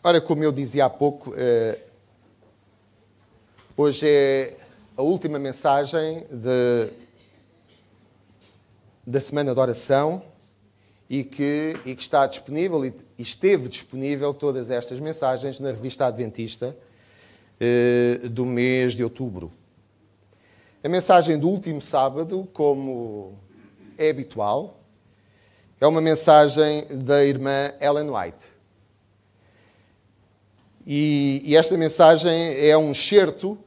Ora, como eu dizia há pouco, hoje é a última mensagem da Semana de Oração e que está disponível e esteve disponível todas estas mensagens na Revista Adventista do mês de outubro. A mensagem do último sábado, como é habitual, é uma mensagem da irmã Ellen White. E esta mensagem é um excerto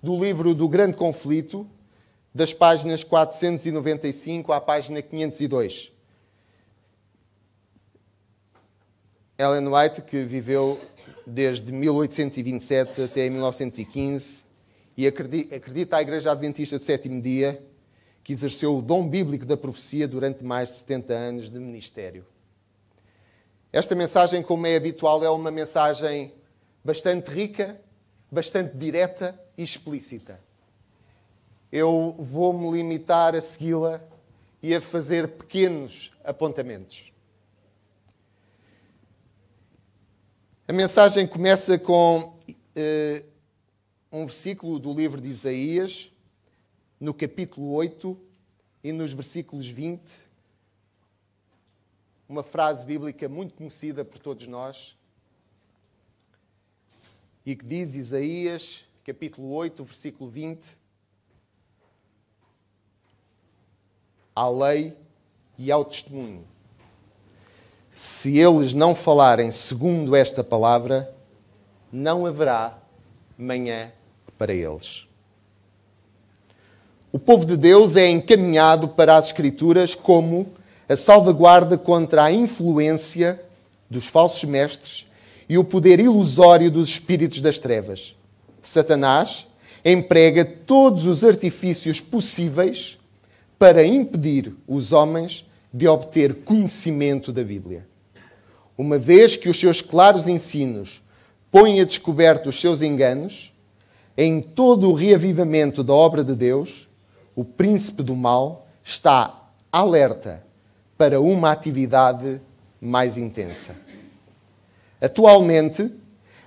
do livro do Grande Conflito, das páginas 495 à página 502. Ellen White, que viveu desde 1827 até 1915 e acredita à Igreja Adventista do Sétimo Dia, que exerceu o dom bíblico da profecia durante mais de 70 anos de ministério. Esta mensagem, como é habitual, é uma mensagem bastante rica, bastante direta e explícita. Eu vou-me limitar a segui-la e a fazer pequenos apontamentos. A mensagem começa com um versículo do livro de Isaías, no capítulo 8 e nos versículos 20, uma frase bíblica muito conhecida por todos nós, e que diz, Isaías, capítulo 8, versículo 20, à lei e ao testemunho. Se eles não falarem segundo esta palavra, não haverá manhã para eles. O povo de Deus é encaminhado para as Escrituras como a salvaguarda contra a influência dos falsos mestres e o poder ilusório dos espíritos das trevas. Satanás emprega todos os artifícios possíveis para impedir os homens de obter conhecimento da Bíblia. Uma vez que os seus claros ensinos põem a descoberto os seus enganos, em todo o reavivamento da obra de Deus, o príncipe do mal está alerta para uma atividade mais intensa. Atualmente,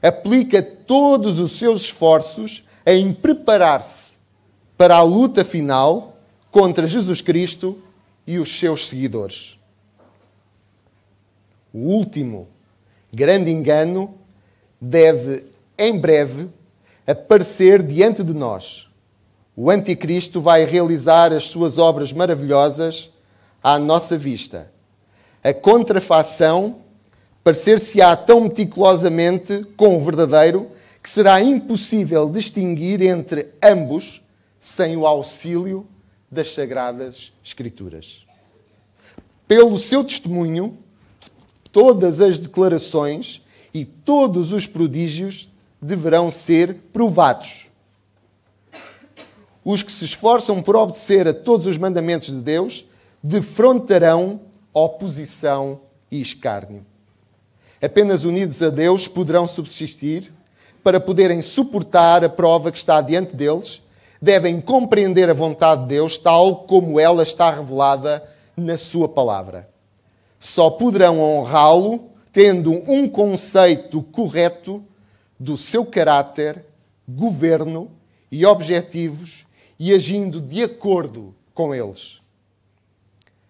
aplica todos os seus esforços em preparar-se para a luta final contra Jesus Cristo e os seus seguidores. O último grande engano deve, em breve, aparecer diante de nós. O Anticristo vai realizar as suas obras maravilhosas à nossa vista. A contrafação parecer-se-á tão meticulosamente com o verdadeiro que será impossível distinguir entre ambos sem o auxílio das Sagradas Escrituras. Pelo seu testemunho, todas as declarações e todos os prodígios deverão ser provados. Os que se esforçam por obedecer a todos os mandamentos de Deus defrontarão oposição e escárnio. Apenas unidos a Deus poderão subsistir. Para poderem suportar a prova que está diante deles, devem compreender a vontade de Deus tal como ela está revelada na sua palavra. Só poderão honrá-lo tendo um conceito correto do seu caráter, governo e objetivos e agindo de acordo com eles.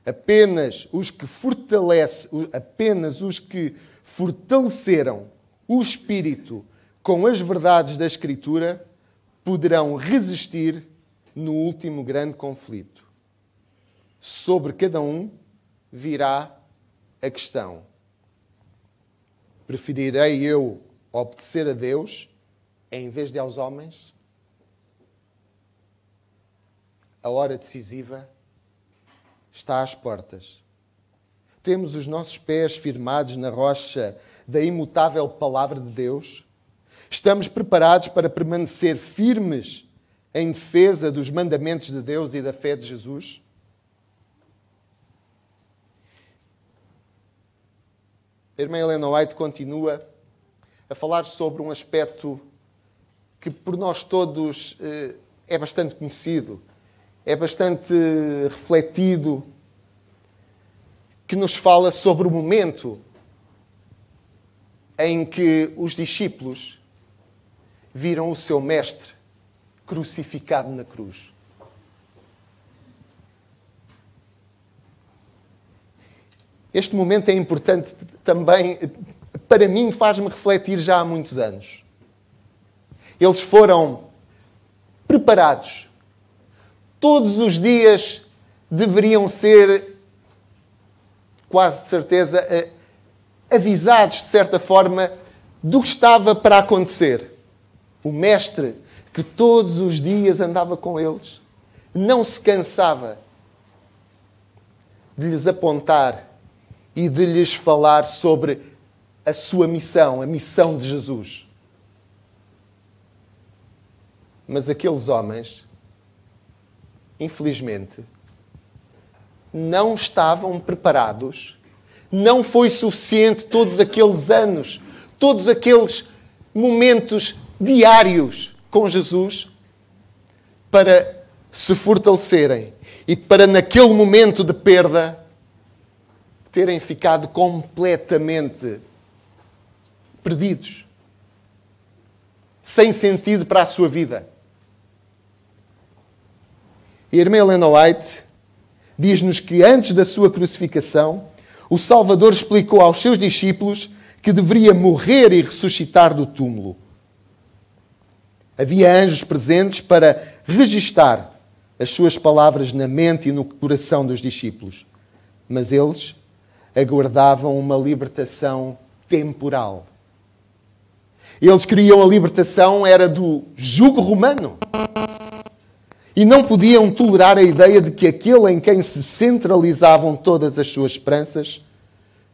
Apenas os que fortaleceram o espírito com as verdades da Escritura poderão resistir no último grande conflito. Sobre cada um virá a questão: preferirei eu obedecer a Deus em vez de aos homens? A hora decisiva está às portas. Temos os nossos pés firmados na rocha da imutável palavra de Deus? Estamos preparados para permanecer firmes em defesa dos mandamentos de Deus e da fé de Jesus? A irmã Ellen White continua a falar sobre um aspecto que por nós todos é bastante conhecido, é bastante refletido, que nos fala sobre o momento em que os discípulos viram o seu mestre crucificado na cruz. Este momento é importante também, para mim, faz-me refletir já há muitos anos. Eles foram preparados. Todos os dias deveriam ser, quase de certeza, avisados, de certa forma, do que estava para acontecer. O mestre, que todos os dias andava com eles, não se cansava de lhes apontar e de lhes falar sobre a sua missão, a missão de Jesus. Mas aqueles homens, infelizmente, não estavam preparados. Não foi suficiente todos aqueles anos, todos aqueles momentos diários com Jesus para se fortalecerem e para, naquele momento de perda, terem ficado completamente perdidos, sem sentido para a sua vida. E a irmã Ellen White diz-nos que antes da sua crucificação, o Salvador explicou aos seus discípulos que deveria morrer e ressuscitar do túmulo. Havia anjos presentes para registar as suas palavras na mente e no coração dos discípulos. Mas eles aguardavam uma libertação temporal. Eles queriam a libertação, era do jugo romano. E não podiam tolerar a ideia de que aquele em quem se centralizavam todas as suas esperanças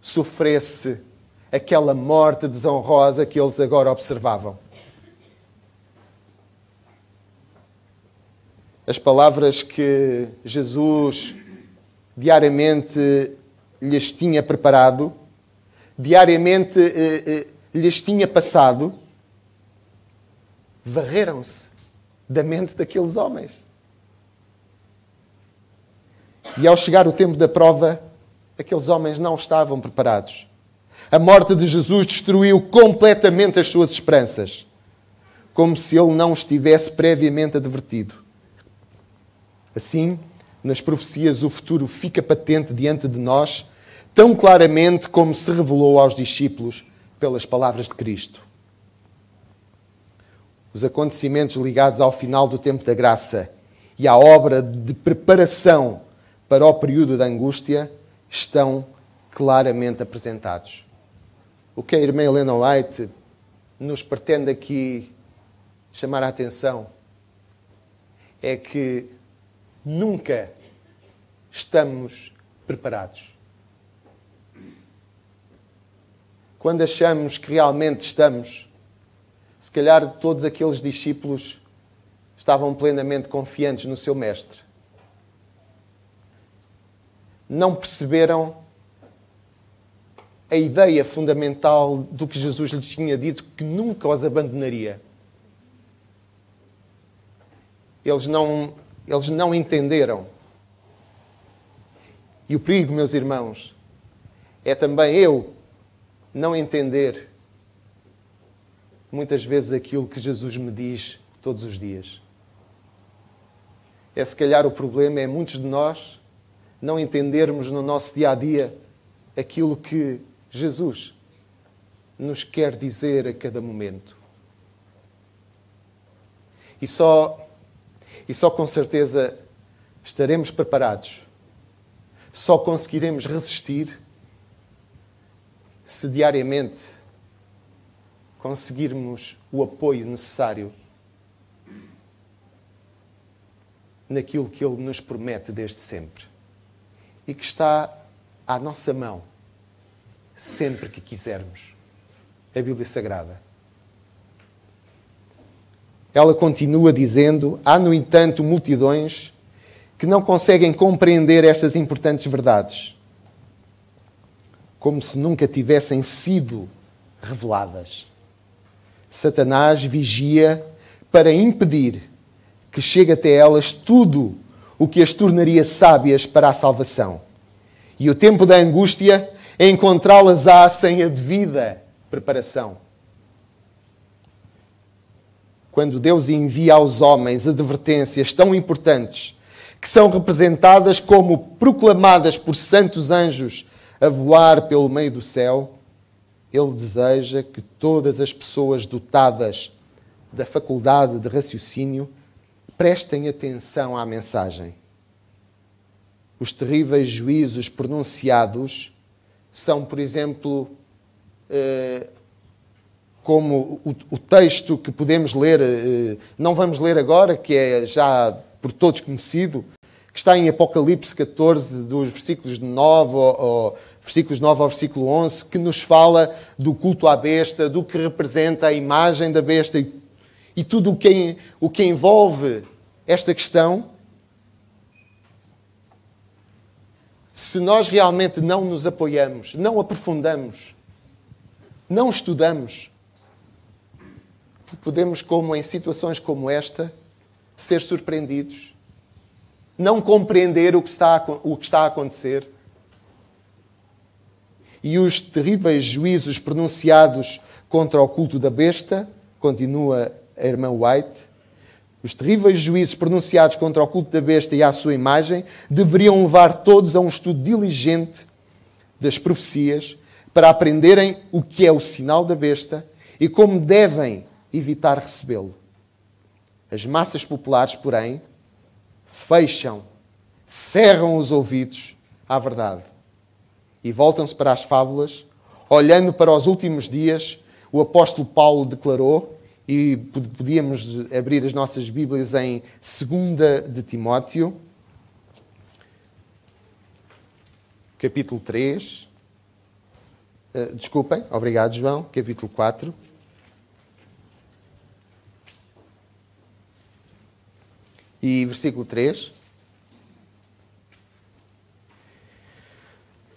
sofresse aquela morte desonrosa que eles agora observavam. As palavras que Jesus diariamente lhes tinha preparado, diariamente lhes tinha passado, varreram-se da mente daqueles homens. E ao chegar o tempo da prova, aqueles homens não estavam preparados. A morte de Jesus destruiu completamente as suas esperanças, como se ele não os tivesse previamente advertido. Assim, nas profecias, o futuro fica patente diante de nós, tão claramente como se revelou aos discípulos pelas palavras de Cristo. Os acontecimentos ligados ao final do tempo da graça e à obra de preparação para o período da angústia estão claramente apresentados. O que a irmã Ellen White nos pretende aqui chamar a atenção é que nunca estamos preparados. Quando achamos que realmente estamos, se calhar todos aqueles discípulos estavam plenamente confiantes no seu mestre. Não perceberam a ideia fundamental do que Jesus lhes tinha dito, que nunca os abandonaria. Eles não entenderam. E o perigo, meus irmãos, é também eu não entender muitas vezes aquilo que Jesus me diz todos os dias. Se calhar o problema é muitos de nós não entendermos no nosso dia-a-dia aquilo que Jesus nos quer dizer a cada momento. E só com certeza estaremos preparados, só conseguiremos resistir se diariamente conseguirmos o apoio necessário naquilo que Ele nos promete desde sempre e que está à nossa mão sempre que quisermos. A Bíblia Sagrada. Ela continua dizendo: há, no entanto, multidões que não conseguem compreender estas importantes verdades, como se nunca tivessem sido reveladas. Satanás vigia para impedir que chegue até elas tudo o que as tornaria sábias para a salvação. E o tempo da angústia é encontrá-las sem a devida preparação. Quando Deus envia aos homens advertências tão importantes, que são representadas como proclamadas por santos anjos a voar pelo meio do céu, Ele deseja que todas as pessoas dotadas da faculdade de raciocínio prestem atenção à mensagem. Os terríveis juízos pronunciados são, por exemplo, como o texto que podemos ler, não vamos ler agora, que é já por todos conhecido, que está em Apocalipse 14, dos versículos 9 ao versículo 11, que nos fala do culto à besta, do que representa a imagem da besta e tudo o que envolve esta questão. Se nós realmente não nos apoiamos, não aprofundamos, não estudamos, podemos, como em situações como esta, ser surpreendidos, não compreender o que está a acontecer. E os terríveis juízos pronunciados contra o culto da besta, continua a irmã White, os terríveis juízos pronunciados contra o culto da besta e à sua imagem deveriam levar todos a um estudo diligente das profecias para aprenderem o que é o sinal da besta e como devem evitar recebê-lo. As massas populares, porém, fecham, cerram os ouvidos à verdade e voltam-se para as fábulas, olhando para os últimos dias. O apóstolo Paulo declarou, e podíamos abrir as nossas Bíblias em 2 de Timóteo, capítulo 3. Desculpem, obrigado, João, capítulo 4. E versículo 3.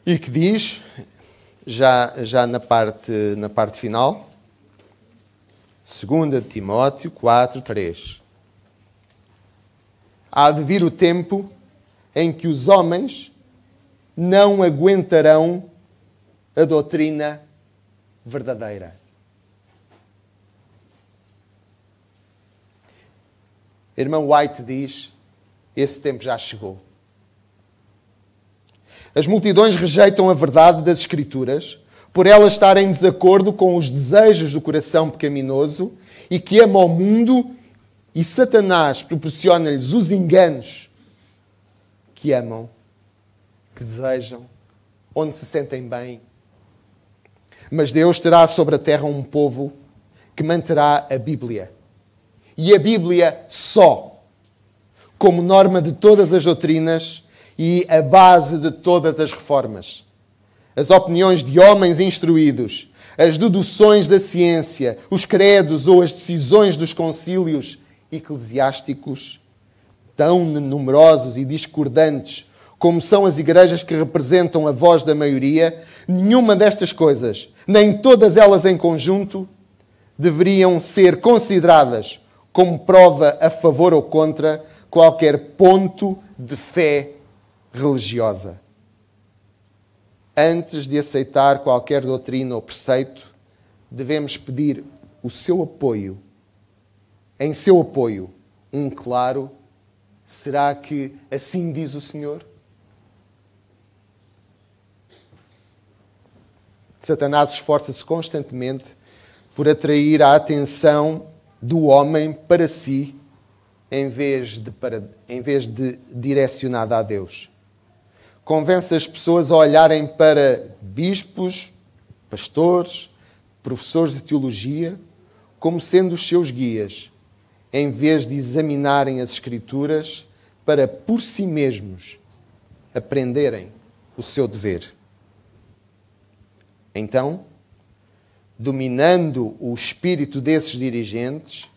E que diz, já na parte final, 2 de Timóteo 4, 3. Há de vir o tempo em que os homens não aguentarão a doutrina verdadeira. A irmã White diz, esse tempo já chegou. As multidões rejeitam a verdade das Escrituras por elas estarem em desacordo com os desejos do coração pecaminoso e que ama o mundo, e Satanás proporciona-lhes os enganos que amam, que desejam, onde se sentem bem. Mas Deus terá sobre a terra um povo que manterá a Bíblia. E a Bíblia só, como norma de todas as doutrinas e a base de todas as reformas. As opiniões de homens instruídos, as deduções da ciência, os credos ou as decisões dos concílios eclesiásticos, tão numerosos e discordantes como são as igrejas que representam a voz da maioria, nenhuma destas coisas, nem todas elas em conjunto, deveriam ser consideradas como prova a favor ou contra qualquer ponto de fé religiosa. Antes de aceitar qualquer doutrina ou preceito, devemos pedir o seu apoio. Em seu apoio, um claro: será que assim diz o Senhor? Satanás esforça-se constantemente por atrair a atenção do homem para si, em vez de direcionada a Deus. Convence as pessoas a olharem para bispos, pastores, professores de teologia, como sendo os seus guias, em vez de examinarem as Escrituras para, por si mesmos, aprenderem o seu dever. Então, dominando o espírito desses dirigentes,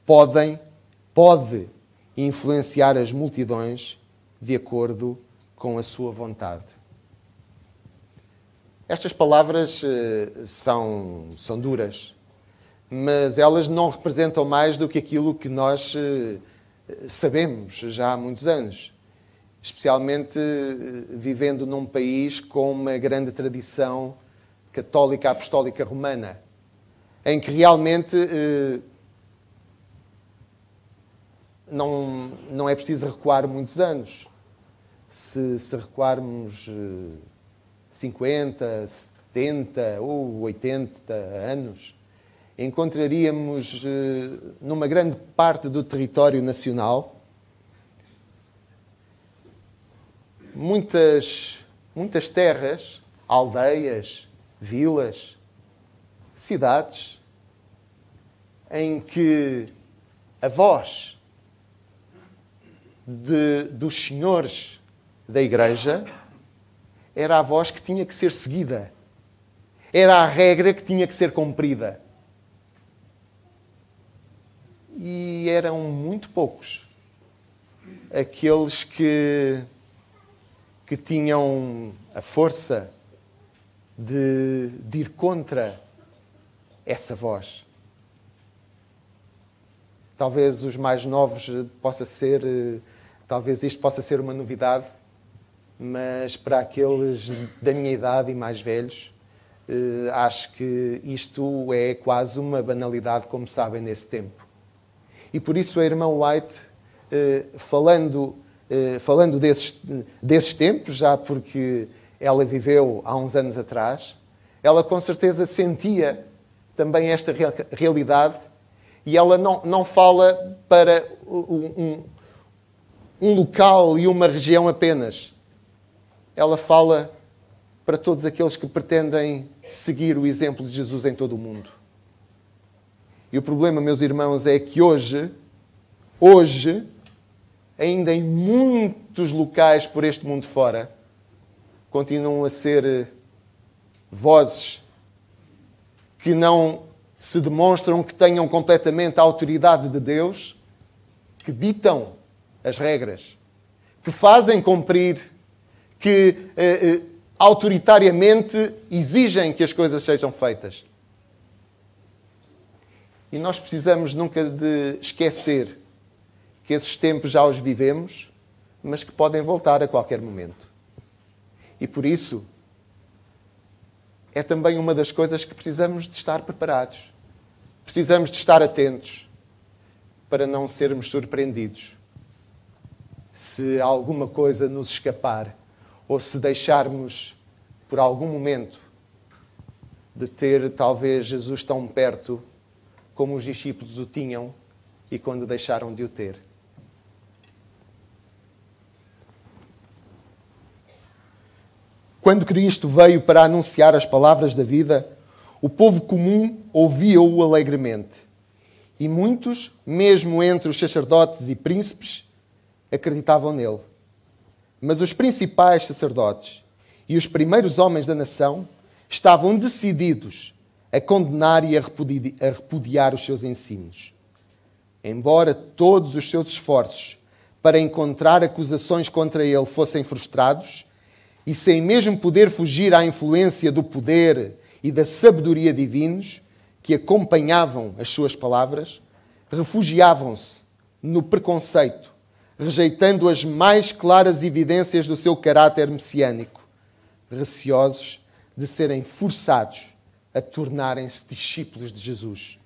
pode influenciar as multidões de acordo com a sua vontade. Estas palavras são duras, mas elas não representam mais do que aquilo que nós sabemos já há muitos anos. Especialmente vivendo num país com uma grande tradição católica apostólica romana, em que realmente não é preciso recuar muitos anos. Se recuarmos 50, 70 ou 80 anos, encontraríamos numa grande parte do território nacional muitas terras, aldeias, vilas, cidades, em que a voz dos senhores da igreja era a voz que tinha que ser seguida. Era a regra que tinha que ser cumprida. E eram muito poucos aqueles que tinham a força de ir contra essa voz. Talvez os mais novos talvez isto possa ser uma novidade, mas para aqueles da minha idade e mais velhos, acho que isto é quase uma banalidade, como sabem, nesse tempo. E por isso a irmã White, falando desses tempos, já porque ela viveu há uns anos atrás, ela com certeza sentia também esta realidade, e ela não fala para um local e uma região apenas. Ela fala para todos aqueles que pretendem seguir o exemplo de Jesus em todo o mundo. E o problema, meus irmãos, é que hoje, ainda em muitos locais por este mundo fora, continuam a ser vozes que não se demonstram que tenham completamente a autoridade de Deus, que ditam as regras, que fazem cumprir, que autoritariamente exigem que as coisas sejam feitas. E nós precisamos nunca de esquecer que esses tempos já os vivemos, mas que podem voltar a qualquer momento. E por isso, é também uma das coisas que precisamos de estar preparados. Precisamos de estar atentos para não sermos surpreendidos se alguma coisa nos escapar ou se deixarmos por algum momento de ter talvez Jesus tão perto como os discípulos o tinham e quando deixaram de o ter. Quando Cristo veio para anunciar as palavras da vida, o povo comum ouvia-o alegremente. E muitos, mesmo entre os sacerdotes e príncipes, acreditavam nele. Mas os principais sacerdotes e os primeiros homens da nação estavam decididos a condenar e a repudiar os seus ensinos. Embora todos os seus esforços para encontrar acusações contra ele fossem frustrados, e sem mesmo poder fugir à influência do poder e da sabedoria divinos que acompanhavam as suas palavras, refugiavam-se no preconceito, rejeitando as mais claras evidências do seu caráter messiânico, receosos de serem forçados a tornarem-se discípulos de Jesus.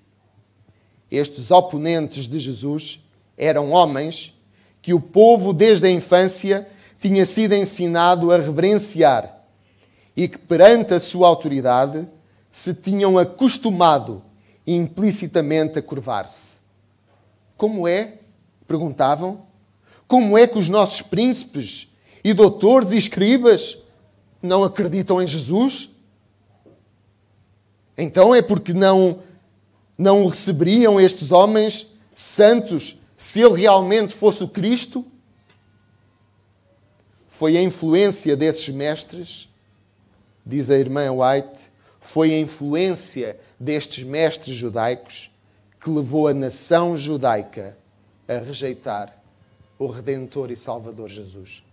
Estes oponentes de Jesus eram homens que o povo, desde a infância, tinha sido ensinado a reverenciar e que, perante a sua autoridade, se tinham acostumado implicitamente a curvar-se. Como é? Perguntavam. Como é que os nossos príncipes e doutores e escribas não acreditam em Jesus? Então é porque não o receberiam estes homens santos se ele realmente fosse o Cristo? Foi a influência desses mestres, diz a irmã White, foi a influência destes mestres judaicos que levou a nação judaica a rejeitar o Redentor e Salvador Jesus.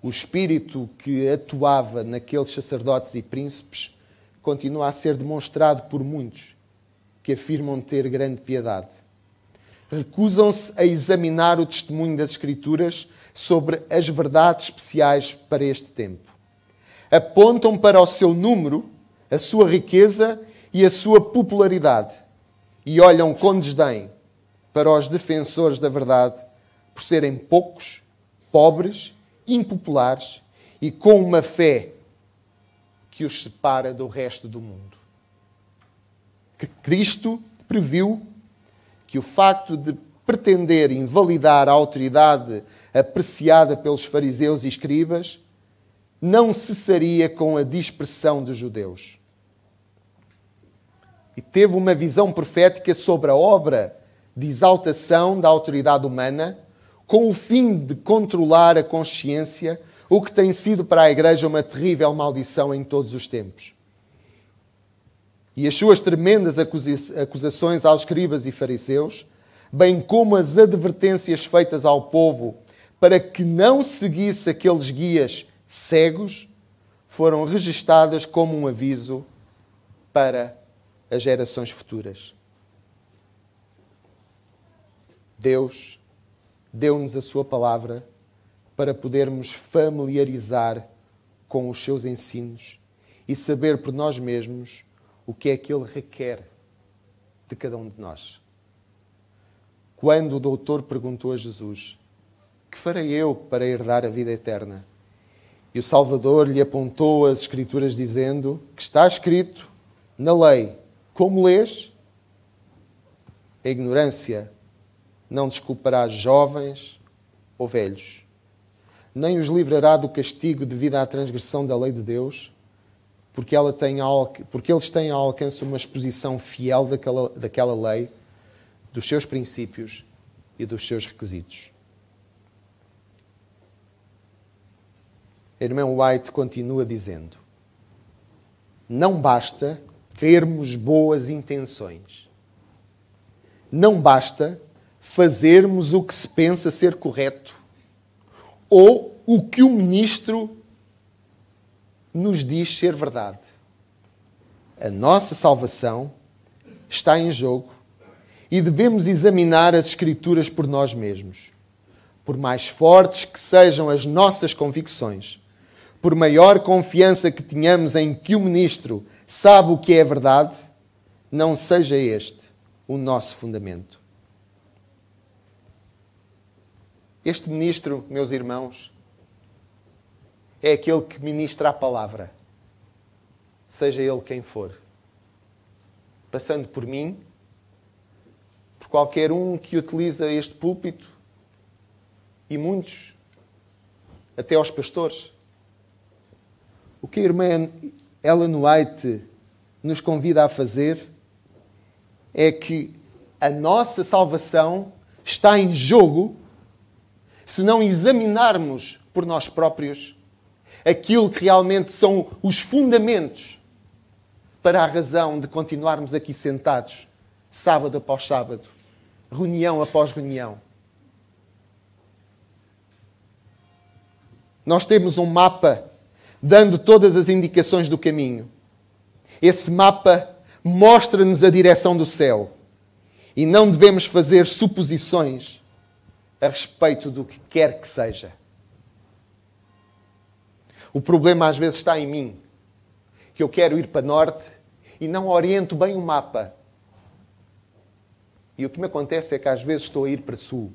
O espírito que atuava naqueles sacerdotes e príncipes continua a ser demonstrado por muitos que afirmam ter grande piedade. Recusam-se a examinar o testemunho das Escrituras sobre as verdades especiais para este tempo. Apontam para o seu número, a sua riqueza e a sua popularidade e olham com desdém para os defensores da verdade por serem poucos, pobres, impopulares e com uma fé que os separa do resto do mundo. Cristo previu que o facto de pretender invalidar a autoridade apreciada pelos fariseus e escribas não cessaria com a dispersão dos judeus. E teve uma visão profética sobre a obra de exaltação da autoridade humana com o fim de controlar a consciência, o que tem sido para a Igreja uma terrível maldição em todos os tempos. E as suas tremendas acusações aos escribas e fariseus, bem como as advertências feitas ao povo para que não seguisse aqueles guias cegos, foram registadas como um aviso para as gerações futuras. Deus deu-nos a sua palavra para podermos familiarizar com os seus ensinos e saber por nós mesmos o que é que Ele requer de cada um de nós. Quando o doutor perguntou a Jesus: que farei eu para herdar a vida eterna? E o Salvador lhe apontou as Escrituras dizendo que está escrito na lei: como lês, a ignorância não desculpará jovens ou velhos, nem os livrará do castigo devido à transgressão da lei de Deus, porque eles têm ao alcance uma exposição fiel daquela lei, dos seus princípios e dos seus requisitos. A irmã White continua dizendo: não basta termos boas intenções. Não basta fazermos o que se pensa ser correto ou o que o ministro nos diz ser verdade. A nossa salvação está em jogo e devemos examinar as Escrituras por nós mesmos. Por mais fortes que sejam as nossas convicções, por maior confiança que tenhamos em que o ministro sabe o que é verdade, não seja este o nosso fundamento. Este ministro, meus irmãos, é aquele que ministra a palavra, seja ele quem for. Passando por mim, por qualquer um que utiliza este púlpito, e muitos, até aos pastores. O que a irmã Ellen White nos convida a fazer é que a nossa salvação está em jogo se não examinarmos por nós próprios aquilo que realmente são os fundamentos para a razão de continuarmos aqui sentados, sábado após sábado, reunião após reunião. Nós temos um mapa dando todas as indicações do caminho. Esse mapa mostra-nos a direção do céu. E não devemos fazer suposições a respeito do que quer que seja. O problema às vezes está em mim, que eu quero ir para norte e não oriento bem o mapa. E o que me acontece é que às vezes estou a ir para sul,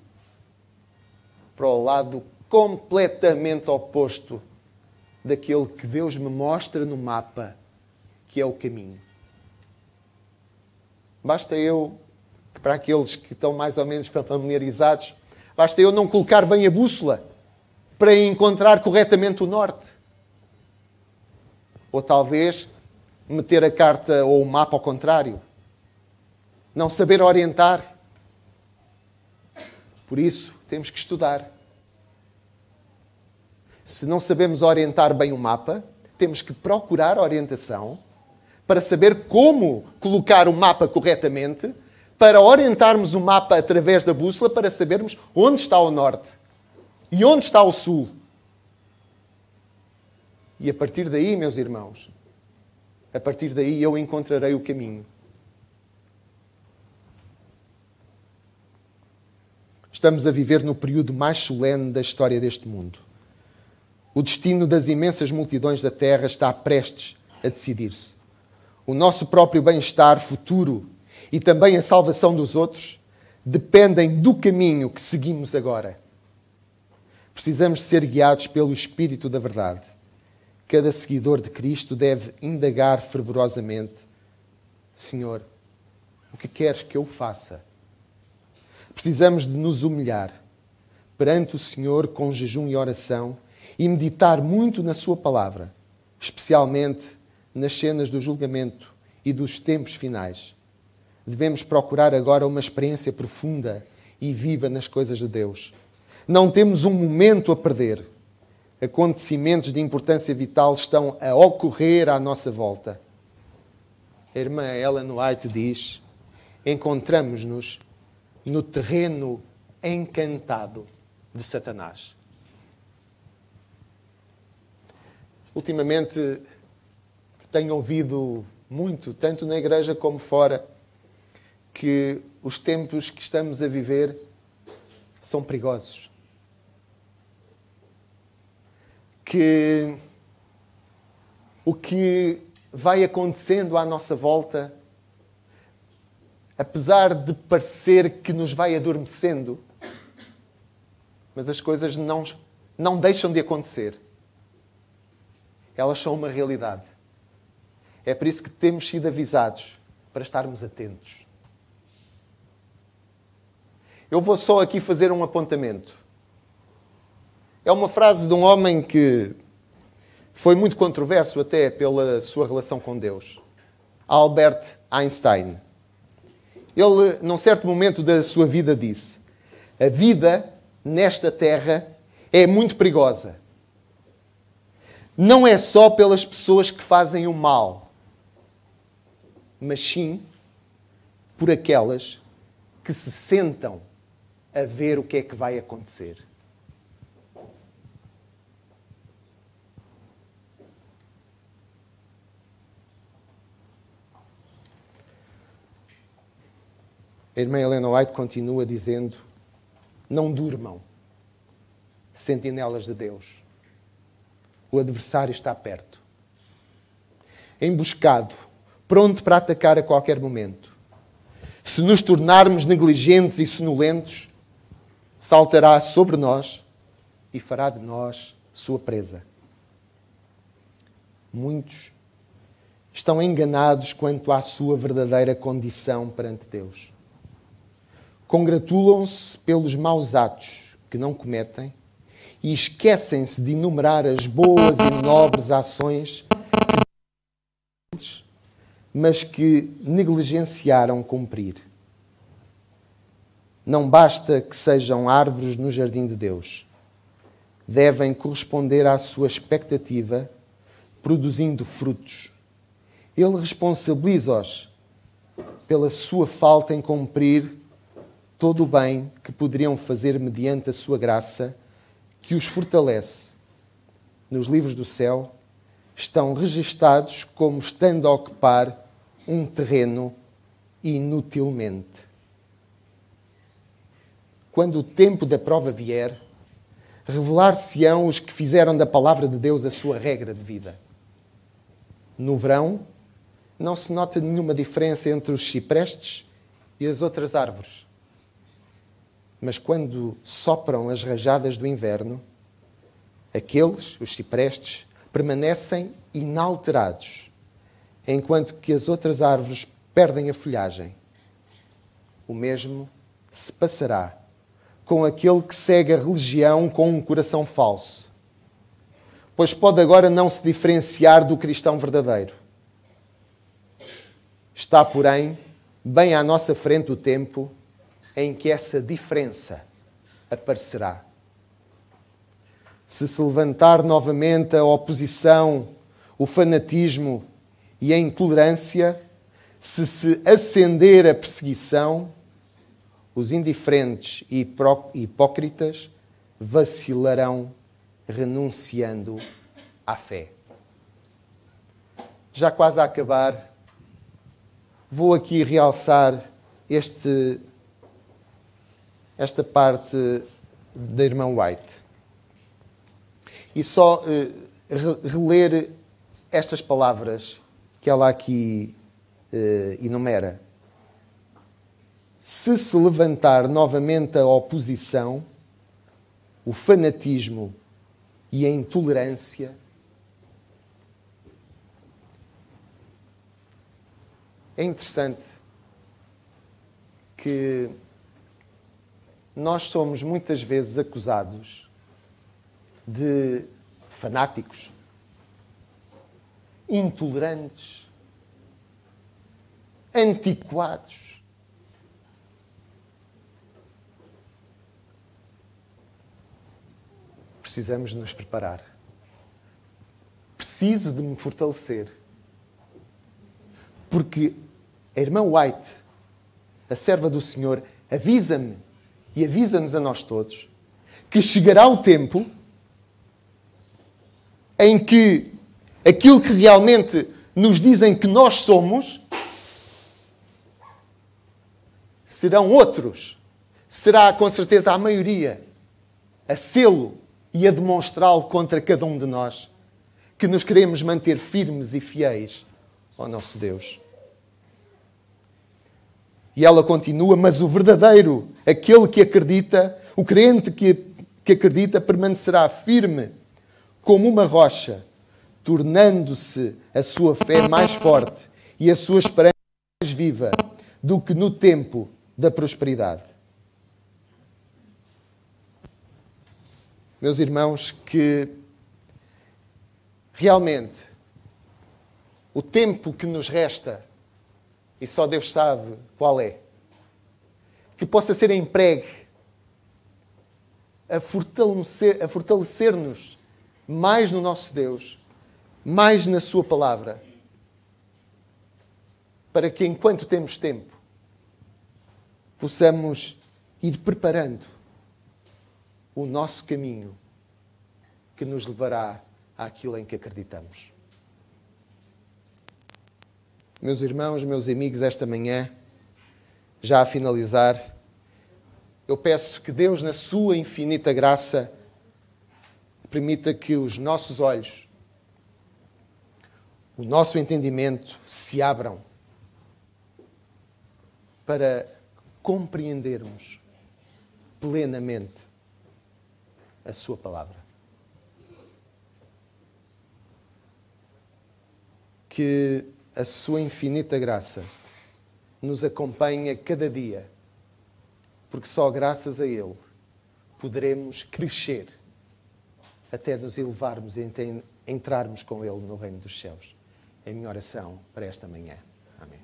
para o lado completamente oposto daquele que Deus me mostra no mapa, que é o caminho. Basta eu, para aqueles que estão mais ou menos familiarizados, basta eu não colocar bem a bússola para encontrar corretamente o norte. Ou talvez meter a carta ou o mapa ao contrário. Não saber orientar. Por isso, temos que estudar. Se não sabemos orientar bem o mapa, temos que procurar orientação para saber como colocar o mapa corretamente, para orientarmos o mapa através da bússola, para sabermos onde está o norte e onde está o sul. E a partir daí, meus irmãos, a partir daí eu encontrarei o caminho. Estamos a viver no período mais solene da história deste mundo. O destino das imensas multidões da Terra está prestes a decidir-se. O nosso próprio bem-estar futuro e também a salvação dos outros dependem do caminho que seguimos agora. Precisamos ser guiados pelo Espírito da Verdade. Cada seguidor de Cristo deve indagar fervorosamente: Senhor, o que queres que eu faça? Precisamos de nos humilhar perante o Senhor com jejum e oração e meditar muito na sua palavra, especialmente nas cenas do julgamento e dos tempos finais. Devemos procurar agora uma experiência profunda e viva nas coisas de Deus. Não temos um momento a perder. Acontecimentos de importância vital estão a ocorrer à nossa volta. A irmã Ellen White diz: encontramos-nos no terreno encantado de Satanás. Ultimamente tenho ouvido muito, tanto na igreja como fora, que os tempos que estamos a viver são perigosos. Que o que vai acontecendo à nossa volta, apesar de parecer que nos vai adormecendo, mas as coisas não deixam de acontecer. Elas são uma realidade. É por isso que temos sido avisados para estarmos atentos. Eu vou só aqui fazer um apontamento. É uma frase de um homem que foi muito controverso até pela sua relação com Deus. Albert Einstein. Ele, num certo momento da sua vida, disse: a vida nesta terra é muito perigosa. Não é só pelas pessoas que fazem o mal, mas sim por aquelas que se sentam a ver o que é que vai acontecer. A irmã Ellen White continua dizendo: não durmam, sentinelas de Deus. O adversário está perto. Emboscado, pronto para atacar a qualquer momento. Se nos tornarmos negligentes e sonolentos, saltará sobre nós e fará de nós sua presa. Muitos estão enganados quanto à sua verdadeira condição perante Deus. Congratulam-se pelos maus atos que não cometem e esquecem-se de enumerar as boas e nobres ações mas que negligenciaram cumprir. Não basta que sejam árvores no jardim de Deus. Devem corresponder à sua expectativa, produzindo frutos. Ele responsabiliza-os pela sua falta em cumprir todo o bem que poderiam fazer mediante a sua graça, que os fortalece. Nos livros do céu estão registados como estando a ocupar um terreno inutilmente. Quando o tempo da prova vier, revelar-se-ão os que fizeram da palavra de Deus a sua regra de vida. No verão, não se nota nenhuma diferença entre os ciprestes e as outras árvores. Mas quando sopram as rajadas do inverno, aqueles, os ciprestes, permanecem inalterados, enquanto que as outras árvores perdem a folhagem. O mesmo se passará com aquele que segue a religião com um coração falso, pois pode agora não se diferenciar do cristão verdadeiro. Está, porém, bem à nossa frente o tempo em que essa diferença aparecerá. Se levantar novamente a oposição, o fanatismo e a intolerância, se acender a perseguição, os indiferentes e hipócritas vacilarão, renunciando à fé. Já quase a acabar, vou aqui realçar este esta parte da irmã White e só reler estas palavras que ela aqui enumera. Se se levantar novamente a oposição, o fanatismo e a intolerância, é interessante que nós somos muitas vezes acusados de fanáticos, intolerantes, antiquados. Precisamos nos preparar. Preciso de me fortalecer. Porque a irmã White, a serva do Senhor, avisa-me e avisa-nos a nós todos que chegará o tempo em que aquilo que realmente nos dizem que nós somos serão outros. Será com certeza a maioria a sê-lo e a demonstrá-lo contra cada um de nós que nos queremos manter firmes e fiéis ao nosso Deus. E ela continua, mas o verdadeiro, aquele que acredita, o crente que acredita, permanecerá firme como uma rocha, tornando-se a sua fé mais forte e a sua esperança mais viva do que no tempo da prosperidade. Meus irmãos, que realmente o tempo que nos resta, e só Deus sabe qual é, que possa ser empregue a fortalecer-nos mais no nosso Deus, mais na Sua Palavra, para que enquanto temos tempo, possamos ir preparando o nosso caminho que nos levará àquilo em que acreditamos. Meus irmãos, meus amigos, esta manhã, já a finalizar, eu peço que Deus, na sua infinita graça, permita que os nossos olhos, o nosso entendimento se abram para compreendermos plenamente a sua palavra. Que a sua infinita graça nos acompanhe a cada dia, porque só graças a Ele poderemos crescer até nos elevarmos e entrarmos com Ele no reino dos céus. É a minha oração para esta manhã. Amém.